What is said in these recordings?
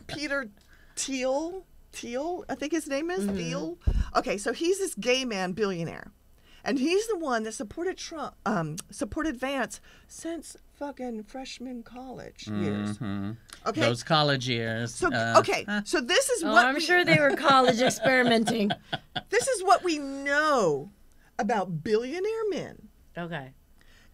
Peter Thiel, I think his name is Thiel. Okay, so he's this gay man billionaire, and he's the one that supported Vance since fucking freshman college years. Okay, those college years. So so this is what I'm sure they were college experimenting. This is what we know about billionaire men. Okay.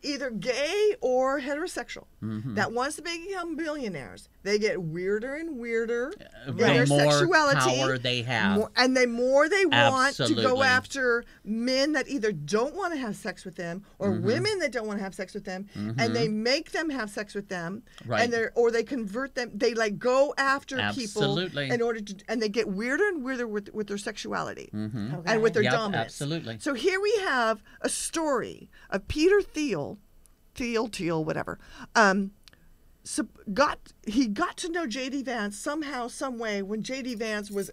Either gay or heterosexual, that wants to become billionaires. They get weirder and weirder in their more sexuality. Power they have. And the more they want to go Absolutely. after men that either don't want to have sex with them or women that don't want to have sex with them, and they make them have sex with them, Right. or they convert them. They like go after Absolutely. people in order to, and they get weirder and weirder with their sexuality Okay. and with their Yep, dominance. absolutely. So here we have a story of Peter Thiel, whatever. He got to know JD Vance somehow, some way when JD Vance was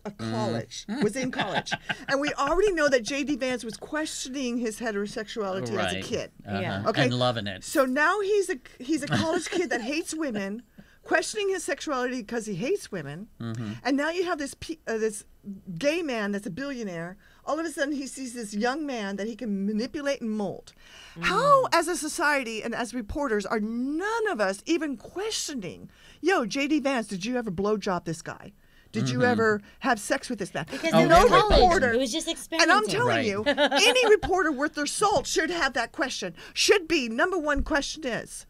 in college, and we already know that JD Vance was questioning his heterosexuality as a kid. Yeah. Okay. And loving it. So now he's a college kid that hates women, questioning his sexuality because he hates women, and now you have this gay man that's a billionaire. All of a sudden, he sees this young man that he can manipulate and mold. How, as a society and as reporters, are none of us even questioning, yo, JD Vance, did you ever blowjob this guy? Did you ever have sex with this man? Because Oh, they were no college. reporter- It was just experimenting. And I'm telling Right. you, any reporter worth their salt should have that question. Should be, number one question is,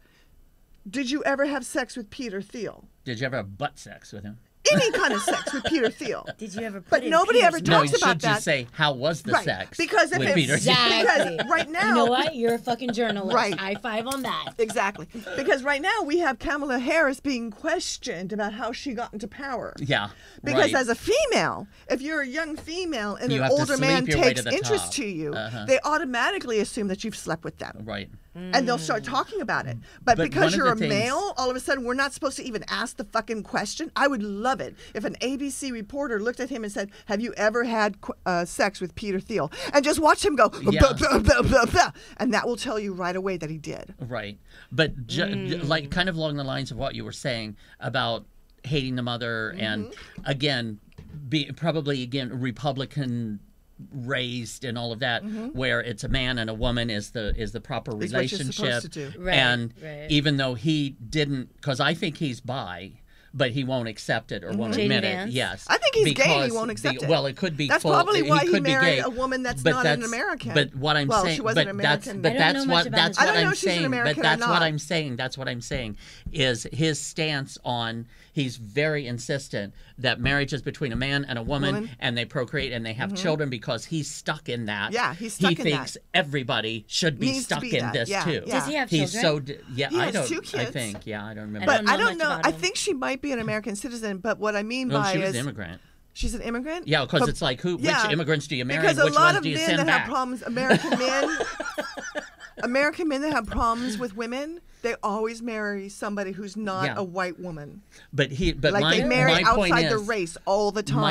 did you ever have sex with Peter Thiel? Did you ever have butt sex with him? Any kind of sex with Peter Thiel. Did you ever put But in nobody Peter's ever mouth? No, talks you about should that. just say, how was the Right. sex Because if with it's- Peter? Exactly. Because right now, You know what? You're a fucking journalist. Right. High five on that. Exactly. Because right now we have Kamala Harris being questioned about how she got into power. Yeah. Because right. as a female, if you're a young female and You an have to older sleep man your way takes to the interest top. to you, Uh-huh. they automatically assume that you've slept with them. Right. And they'll start talking about it. But But because one you're a of the things- male, all of a sudden we're not supposed to even ask the fucking question. I would love it if an ABC reporter looked at him and said, have you ever had sex with Peter Thiel? And just watch him go, Yeah. blah, blah, blah, blah, blah. And that will tell you right away that he did. Right. But like kind of along the lines of what you were saying about hating the mother and again, probably Republican raised and all of that, where it's a man and a woman is the proper Is what you're relationship. supposed to do. Right, and right. even though he didn't, because I think he's bi, but he won't accept it or won't JD admit it. Vance? Yes, I think he's gay and he because won't accept it. Well, it could be. That's full, probably why he could be married gay, a woman that's but not an American. But what I'm Well, saying, she wasn't but American. that's I don't that's know much what about that's his what I don't know I'm if she's an saying. American But or that's what not. I'm saying. That's what I'm saying is his stance on. He's very insistent that marriage is between a man and a woman. And they procreate and they have children because he's stuck in that. Yeah, he's stuck he in thinks that. everybody should be Needs to stuck be in that. this Yeah, too. yeah. Does he have He's children? yeah. He I has don't. 2 I kids. think. Yeah, I don't remember. But don't know I don't much know. about I him. think she might be an American citizen. But what I mean No, by she was is an immigrant. she's an immigrant. Yeah, because But- it's like which yeah, immigrants do you marry? Because and a which lot ones of do you men send that back? have problems, American men that have problems with women, they always marry somebody who's not Yeah. a white woman. But Like my, they marry my point outside is, the race all the time.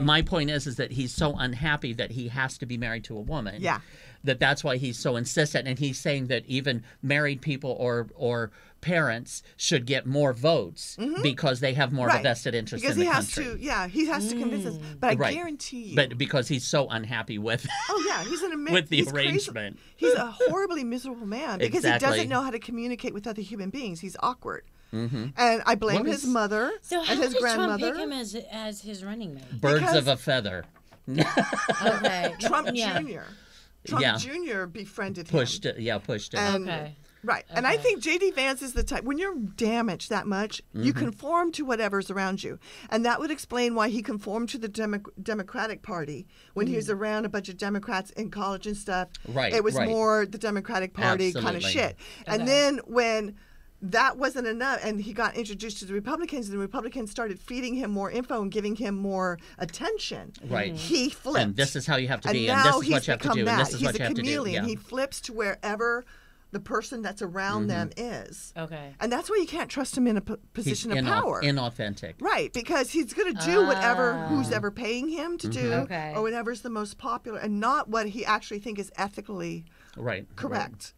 My point is that he's so unhappy that he has to be married to a woman. Yeah. That's why he's so insistent, and he's saying that even married people or parents should get more votes because they have more of a vested interest because in the he has country. to. Yeah, he has to convince us. But I Right. guarantee you. But because he's so unhappy with oh yeah, he's an American. with the arrangement. He's a horribly miserable man because he Exactly. doesn't know how to communicate with other human beings. He's awkward. And I blame What his is- mother So how and his did Trump grandmother. pick him as his running mate? Birds Because- of a feather. Okay. Trump Yeah. Jr. Trump Yeah. Jr. befriended him. Pushed it. Yeah, pushed it. And- Okay. Right. And I Okay. think JD Vance is the type, when you're damaged that much, you conform to whatever's around you. And that would explain why he conformed to the Democratic Party when he was around a bunch of Democrats in college and stuff. Right, It was right. more the Democratic Party kind of Absolutely. shit. And Okay. then when that wasn't enough and he got introduced to the Republicans and the Republicans started feeding him more info and giving him more attention, Right. he flipped. And this is how you have to And be, and now this is he's what you have to become do, that. and this is He's what a you have to do. chameleon. Yeah. He flips to wherever the person that's around them is. Okay. And that's why you can't trust him in a position of power. Inauthentic. Right, because he's going to do whatever who's ever paying him to do Okay. or whatever's the most popular and not what he actually think is ethically Right. correct.